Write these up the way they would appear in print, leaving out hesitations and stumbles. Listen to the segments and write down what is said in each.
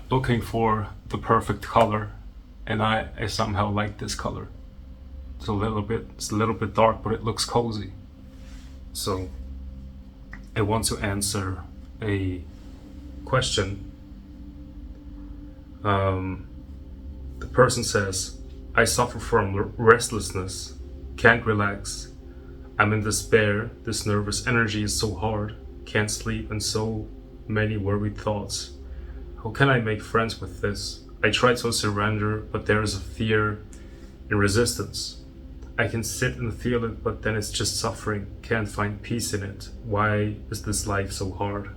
looking for the perfect color, and I somehow like this color. It's a little bit dark, but it looks cozy. So I want to answer a question. The person says, I suffer from restlessness, can't relax. I'm in despair, this nervous energy is so hard, can't sleep, and so many worried thoughts. How can I make friends with this? I try to surrender, but there is a fear and resistance. I can sit and feel it, but then it's just suffering, can't find peace in it. Why is this life so hard?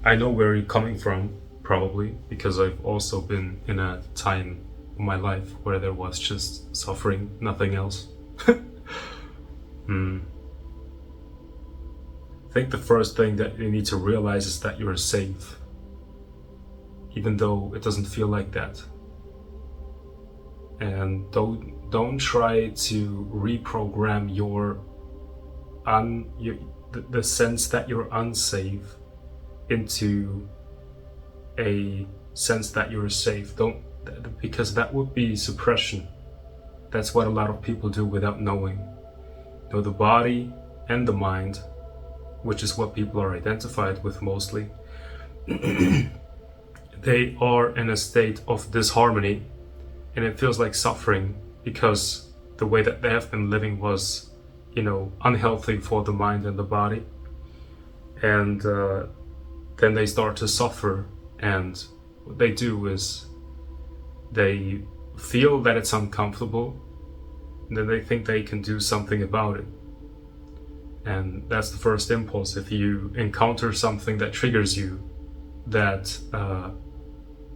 I know where you're coming from, probably, because I've also been in a time of my life where there was just suffering, nothing else. I think the first thing that you need to realize is that you're safe, even though it doesn't feel like that. And don't try to reprogram the sense that you're unsafe into a sense that you're safe. Don't, because that would be suppression. That's what a lot of people do without knowing. You know, the body and the mind, which is what people are identified with mostly, they are in a state of disharmony, and it feels like suffering because the way that they have been living was, unhealthy for the mind and the body. And then they start to suffer, and what they do is they feel that it's uncomfortable, and then they think they can do something about it. And that's the first impulse. If you encounter something that triggers you, that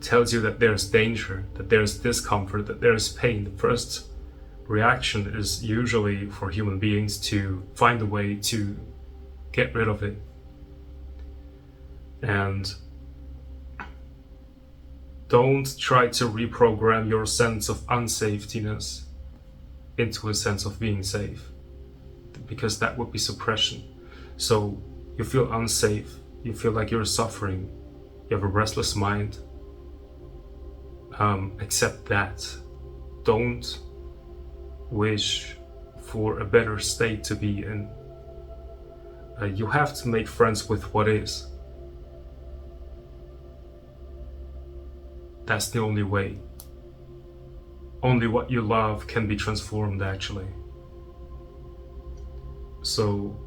tells you that there's danger, that there's discomfort, that there's pain, the first reaction is usually for human beings to find a way to get rid of it. And don't try to reprogram your sense of unsafetiness into a sense of being safe, because that would be suppression. So you feel unsafe, you feel like you're suffering, you have a restless mind. Accept that. Don't wish for a better state to be in. You have to make friends with what is. That's the only way. Only what you love can be transformed, actually. So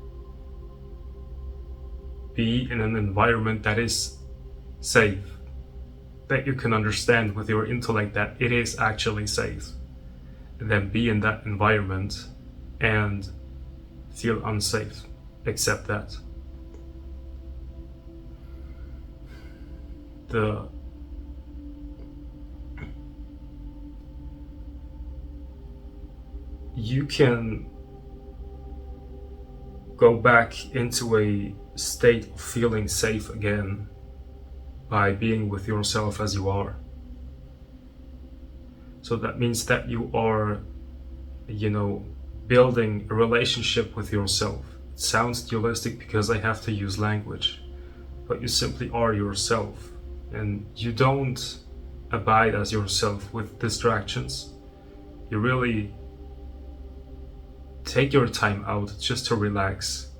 be in an environment that is safe, that you can understand with your intellect that it is actually safe. And then be in that environment and feel unsafe. Accept that. You can go back into a state of feeling safe again by being with yourself as you are. So that means that you are, building a relationship with yourself. It sounds dualistic because I have to use language, but you simply are yourself, and you don't abide as yourself with distractions. You really take your time out just to relax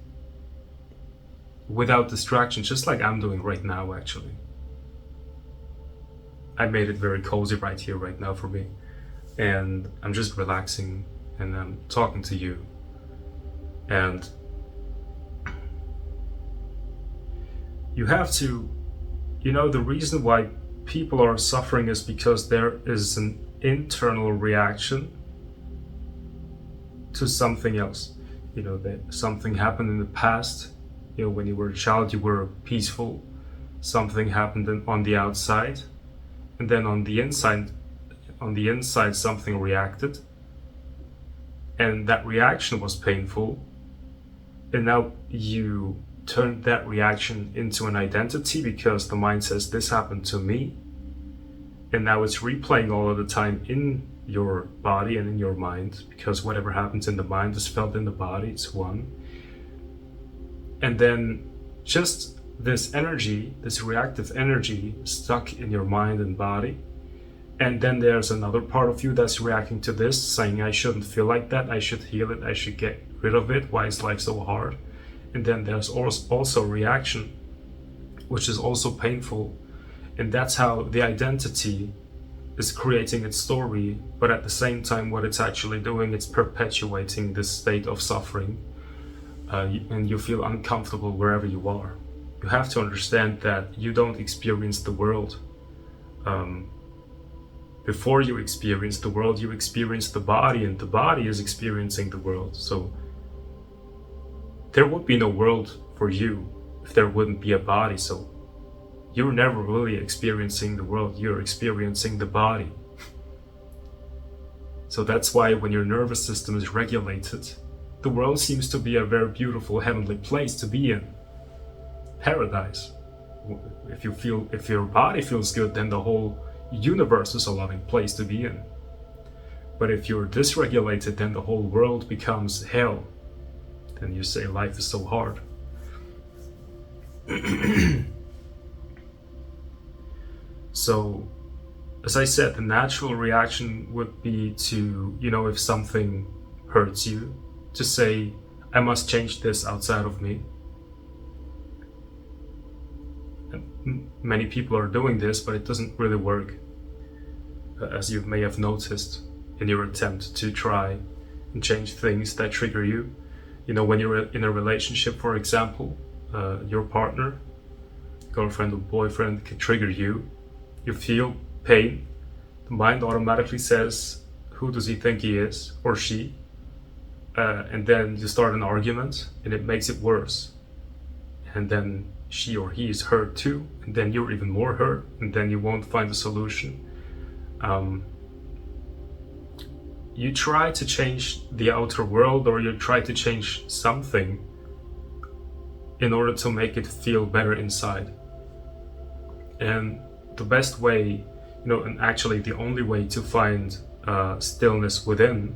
without distraction, just like I'm doing right now, actually. I made it very cozy right here, right now for me. And I'm just relaxing and I'm talking to you. And you have to, the reason why people are suffering is because there is an internal reaction to something else. That something happened in the past. When you were a child, you were peaceful. Something happened on the outside, and then on the inside, something reacted, and that reaction was painful. And now you turned that reaction into an identity because the mind says this happened to me, and now it's replaying all of the time in your body and in your mind, because whatever happens in the mind is felt in the body. It's one. And then just this energy, this reactive energy, stuck in your mind and body. And then there's another part of you that's reacting to this, saying, I shouldn't feel like that, I should heal it, I should get rid of it, why is life so hard? And then there's also reaction, which is also painful. And that's how the identity is creating its story, but at the same time, what it's actually doing, it's perpetuating this state of suffering, and you feel uncomfortable wherever you are. You have to understand that you don't experience the world. Before you experience the world, you experience the body, and the body is experiencing the world. So there would be no world for you if there wouldn't be a body. So you're never really experiencing the world, you're experiencing the body. So that's why when your nervous system is regulated, the world seems to be a very beautiful heavenly place to be in. Paradise. If your body feels good, then the whole universe is a loving place to be in. But if you're dysregulated, then the whole world becomes hell. Then you say life is so hard. So, as I said, the natural reaction would be to, if something hurts you, to say, I must change this outside of me. And many people are doing this, but it doesn't really work, as you may have noticed in your attempt to try and change things that trigger you. When you're in a relationship, for example, your partner, girlfriend or boyfriend can trigger you. You feel pain. The mind automatically says, who does he think he is, or she? And then you start an argument, and it makes it worse. And then she or he is hurt too, and then you're even more hurt, and then you won't find a solution. You try to change the outer world, or you try to change something in order to make it feel better inside. And the best way, and actually the only way to find stillness within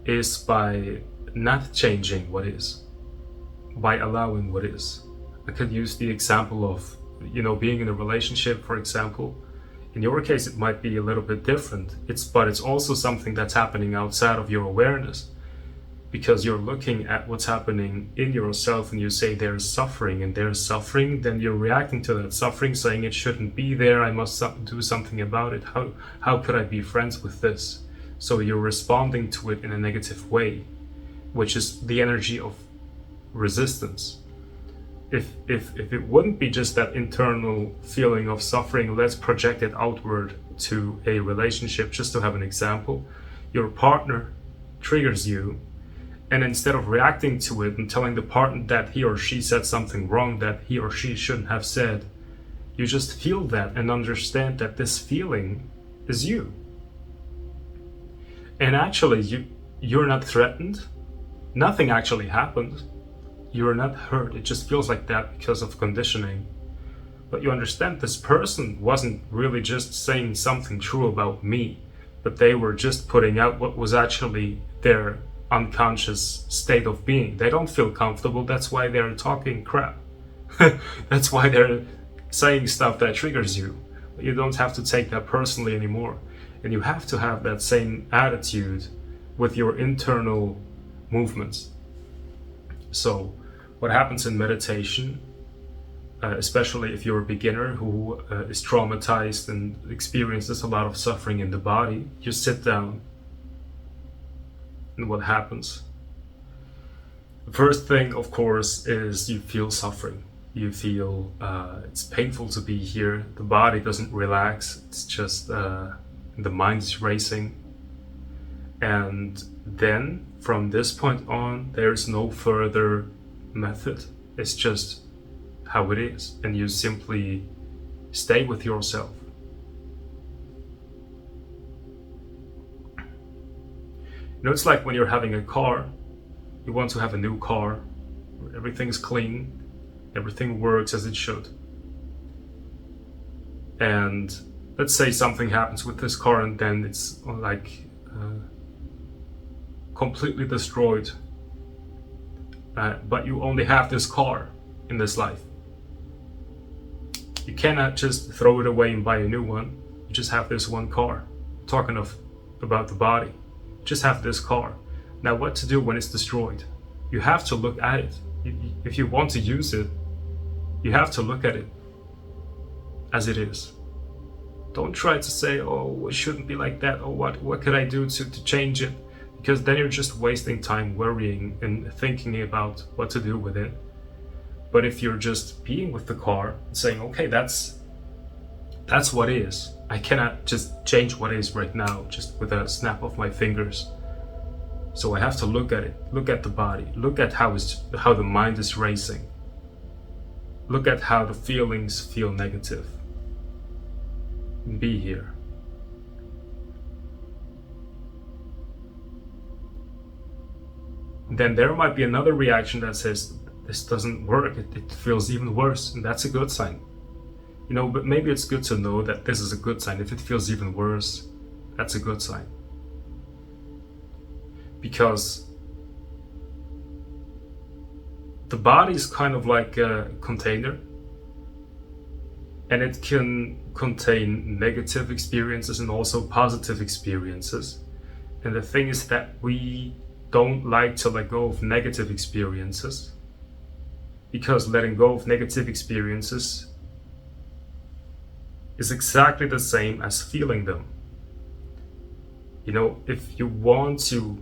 is by not changing what is, by allowing what is. I could use the example of, being in a relationship, for example. In your case, it might be a little bit different. But it's also something that's happening outside of your awareness, because you're looking at what's happening in yourself, and you say there's suffering, and there's suffering, then you're reacting to that suffering, saying it shouldn't be there, I must do something about it. How could I be friends with this? So you're responding to it in a negative way, which is the energy of resistance. If it wouldn't be just that internal feeling of suffering, let's project it outward to a relationship. Just to have an example, your partner triggers you, and instead of reacting to it and telling the partner that he or she said something wrong that he or she shouldn't have said, you just feel that and understand that this feeling is you. And actually, you're not threatened. Nothing actually happened. You're not hurt. It just feels like that because of conditioning. But you understand this person wasn't really just saying something true about me, but they were just putting out what was actually their unconscious state of being. They don't feel comfortable. That's why they're talking crap. That's why they're saying stuff that triggers you. But you don't have to take that personally anymore. And you have to have that same attitude with your internal movements. So what happens in meditation, especially if you're a beginner who is traumatized and experiences a lot of suffering in the body, you sit down, and what happens? The first thing, of course, is you feel suffering. You feel it's painful to be here. The body doesn't relax. It's just the mind is racing. And then from this point on, there's no further method. It's just how it is. And you simply stay with yourself. It's like when you're having a car. You want to have a new car. Everything's clean. Everything works as it should. And let's say something happens with this car, and then it's like completely destroyed. But you only have this car in this life. You cannot just throw it away and buy a new one. You just have this one car. Talking about the body, just have this car. Now, what to do when it's destroyed? You have to look at it. If you want to use it, you have to look at it as it is. Don't try to say, oh, it shouldn't be like that, or what could I do to change it? Because then you're just wasting time worrying and thinking about what to do with it. But if you're just being with the car and saying, okay, that's what is. I cannot just change what is right now just with a snap of my fingers. So I have to look at it, look at the body, look at how the mind is racing. Look at how the feelings feel negative. Be here. Then there might be another reaction that says, this doesn't work, it feels even worse, and that's a good sign. But maybe it's good to know that this is a good sign. If it feels even worse, that's a good sign. Because the body is kind of like a container, and it can contain negative experiences and also positive experiences. And the thing is that we don't like to let go of negative experiences, because letting go of negative experiences is exactly the same as feeling them. If you want to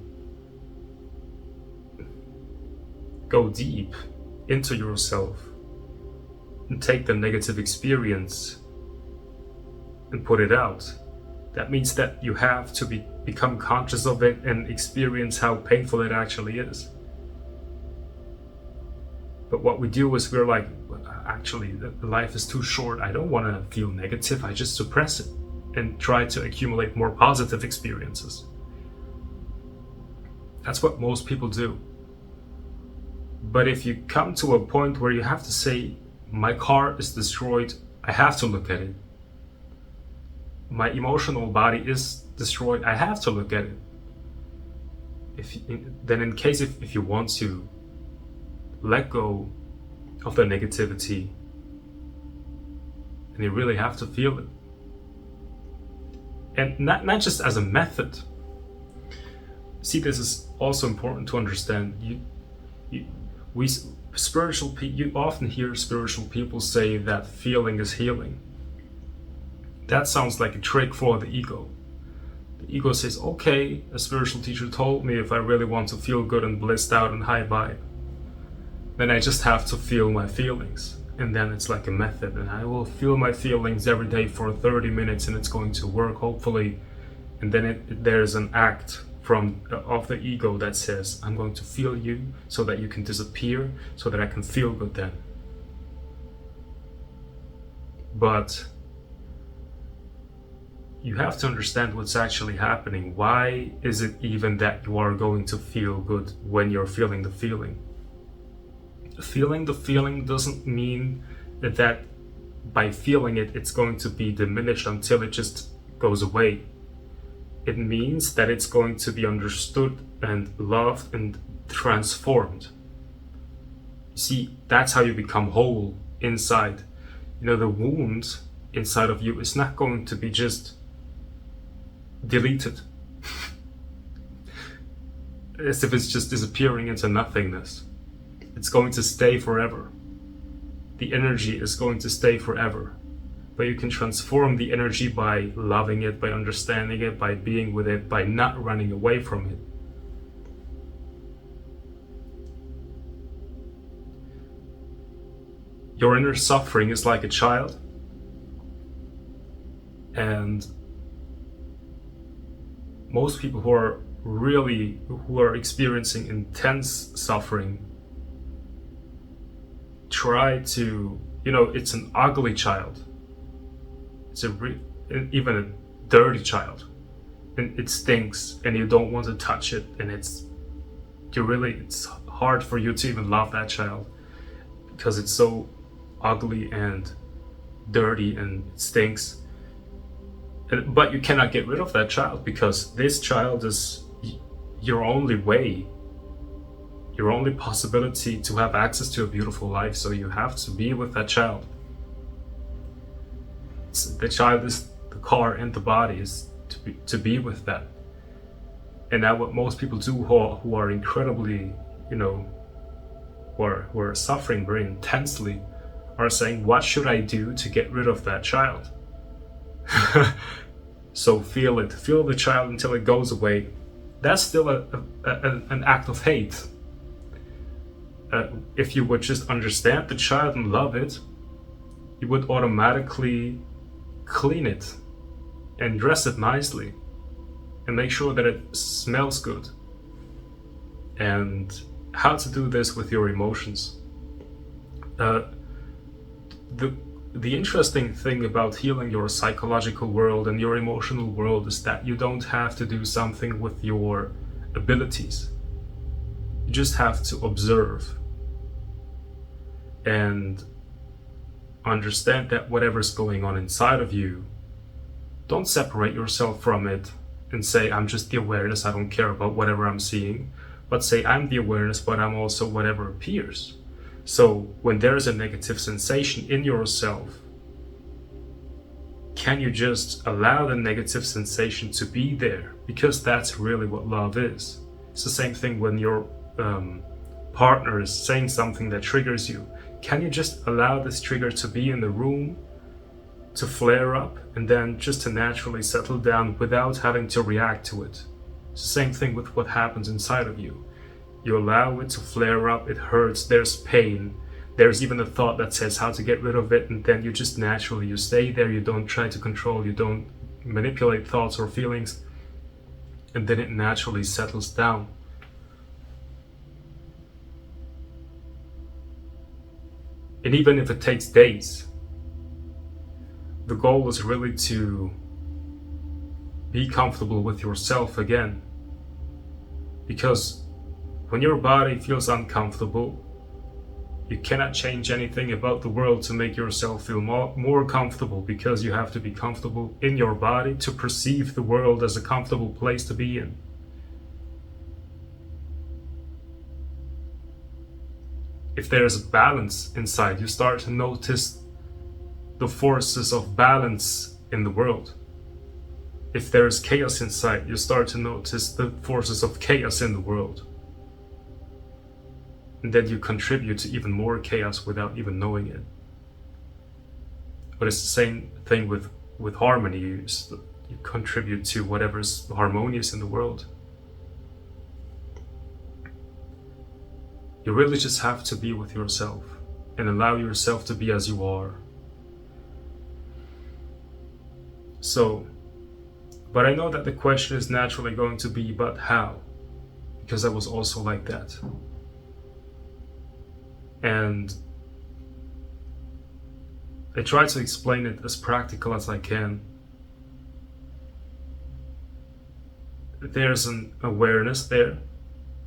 go deep into yourself and take the negative experience and put it out, that means that you have to become conscious of it and experience how painful it actually is. But what we do is we're like, actually, life is too short. I don't want to feel negative. I just suppress it and try to accumulate more positive experiences. That's what most people do. But if you come to a point where you have to say, my car is destroyed, I have to look at it. My emotional body is destroyed, I have to look at it. If you want to let go of the negativity, and you really have to feel it. And not just as a method. See, this is also important to understand. You often hear spiritual people say that feeling is healing. That sounds like a trick for the ego. The ego says, okay, a spiritual teacher told me if I really want to feel good and blissed out and high vibe, then I just have to feel my feelings. And then it's like a method, and I will feel my feelings every day for 30 minutes and it's going to work, hopefully. And then there's an act of the ego that says, I'm going to feel you so that you can disappear, so that I can feel good then. But you have to understand what's actually happening. Why is it even that you are going to feel good when you're feeling the feeling? Feeling the feeling doesn't mean that by feeling it, it's going to be diminished until it just goes away. It means that it's going to be understood and loved and transformed. See, that's how you become whole inside. The wound inside of you is not going to be just deleted as if it's just disappearing into nothingness. It's going to stay forever. The energy is going to stay forever. But you can transform the energy by loving it, by understanding it, by being with it, by not running away from it. Your inner suffering is like a child, and most people who are experiencing intense suffering try to, it's an ugly child. It's even a dirty child, and it stinks, and you don't want to touch it, and it's hard for you to even love that child because it's so ugly and dirty and it stinks. But you cannot get rid of that child, because this child is your only way, your only possibility to have access to a beautiful life. So you have to be with that child. The child is the car, and the body is to be with that. And now what most people do who are incredibly, who are suffering very intensely, are saying, what should I do to get rid of that child? So feel the child until it goes away. That's still an act of hate. If you would just understand the child and love it, you would automatically clean it and dress it nicely and make sure that it smells good. And how to do this with your emotions. The interesting thing about healing your psychological world and your emotional world is that you don't have to do something with your abilities. You just have to observe and understand that whatever's going on inside of you, don't separate yourself from it and say, I'm just the awareness, I don't care about whatever I'm seeing, but say, I'm the awareness, but I'm also whatever appears. So when there is a negative sensation in yourself, can you just allow the negative sensation to be there? Because that's really what love is. It's the same thing when your partner is saying something that triggers you. Can you just allow this trigger to be in the room, to flare up, and then just to naturally settle down without having to react to it? It's the same thing with what happens inside of you. You allow it to flare up, it hurts, there's pain, there's even a thought that says how to get rid of it, and then you just naturally, you stay there, you don't try to control, you don't manipulate thoughts or feelings, and then it naturally settles down. And even if it takes days, the goal is really to be comfortable with yourself again. Because when your body feels uncomfortable, you cannot change anything about the world to make yourself feel more comfortable, because you have to be comfortable in your body to perceive the world as a comfortable place to be in. If there is a balance inside, you start to notice the forces of balance in the world. If there is chaos inside, you start to notice the forces of chaos in the world. And then you contribute to even more chaos without even knowing it. But it's the same thing with harmony. You contribute to whatever's harmonious in the world. You really just have to be with yourself and allow yourself to be as you are. So, but I know that the question is naturally going to be, but how? Because I was also like that. And I try to explain it as practical as I can. There's an awareness there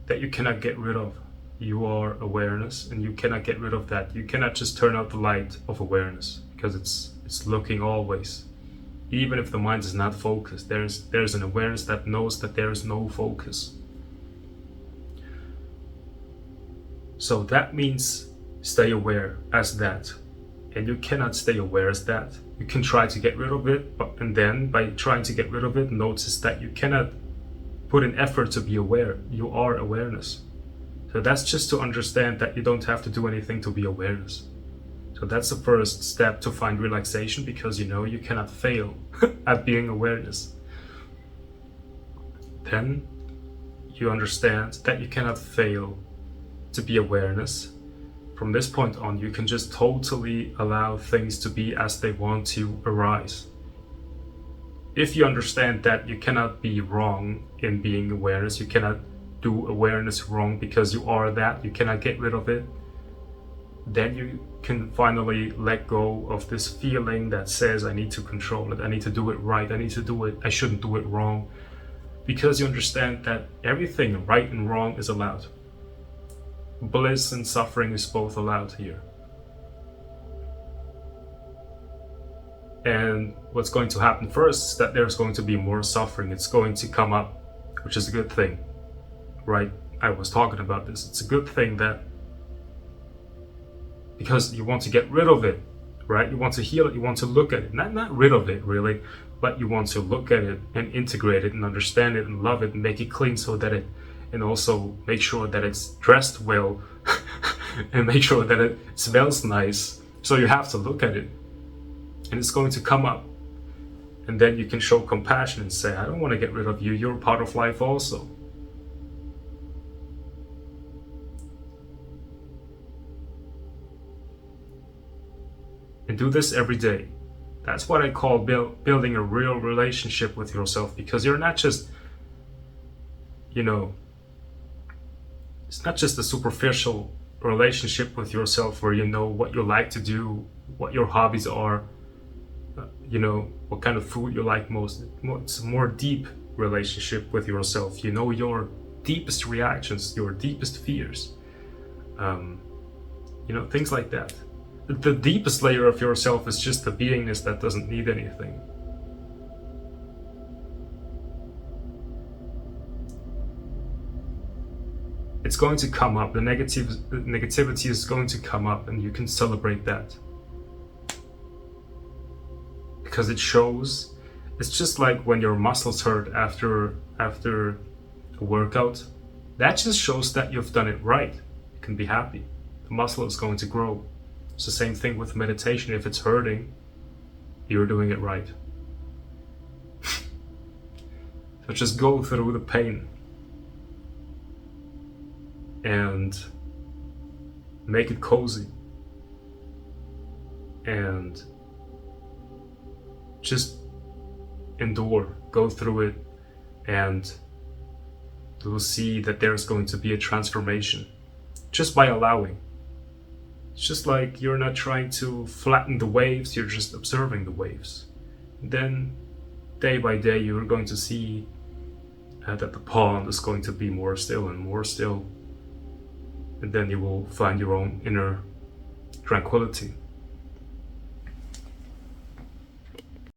that you cannot get rid of. You are awareness, and you cannot get rid of that. You cannot just turn out the light of awareness, because it's looking always. Even if the mind is not focused, there's an awareness that knows that there is no focus. So that means stay aware as that. And you cannot stay aware as that. You can try to get rid of it, and then by trying to get rid of it, notice that you cannot put an effort to be aware. You are awareness. So that's just to understand that you don't have to do anything to be awareness. So that's the first step to find relaxation, because you cannot fail at being awareness. Then you understand that you cannot fail to be awareness. From this point on, you can just totally allow things to be as they want to arise. If you understand that you cannot be wrong in being awareness, you cannot do awareness wrong because you are that, you cannot get rid of it, then you can finally let go of this feeling that says, I need to control it, I need to do it right, I shouldn't do it wrong. Because you understand that everything right and wrong is allowed. Bliss and suffering is both allowed here. And what's going to happen first is that there's going to be more suffering. It's going to come up, which is a good thing, right? I was talking about this. It's a good thing that, because you want to get rid of it, right? You want to heal it, you want to look at it, not rid of it really, but you want to look at it and integrate it and understand it and love it and make it clean so that it, and also make sure that it's dressed well and make sure that it smells nice. So you have to look at it, and it's going to come up. And then you can show compassion and say, I don't want to get rid of you. You're part of life also. And do this every day. That's what I call building a real relationship with yourself, because you're not just, it's not just a superficial relationship with yourself where you know what you like to do, what your hobbies are, what kind of food you like most. It's a more deep relationship with yourself. You know your deepest reactions, your deepest fears, things like that. The deepest layer of yourself is just the beingness that doesn't need anything. It's going to come up. The negativity is going to come up, and you can celebrate that. Because it shows, it's just like when your muscles hurt after a workout. That just shows that you've done it right. You can be happy. The muscle is going to grow. It's the same thing with meditation. If it's hurting, you're doing it right. So just go through the pain and make it cozy, and just endure, go through it, and you'll see that there's going to be a transformation just by allowing. It's just like you're not trying to flatten the waves, you're just observing the waves. And then day by day you're going to see that the pond is going to be more still and more still, and then you will find your own inner tranquility.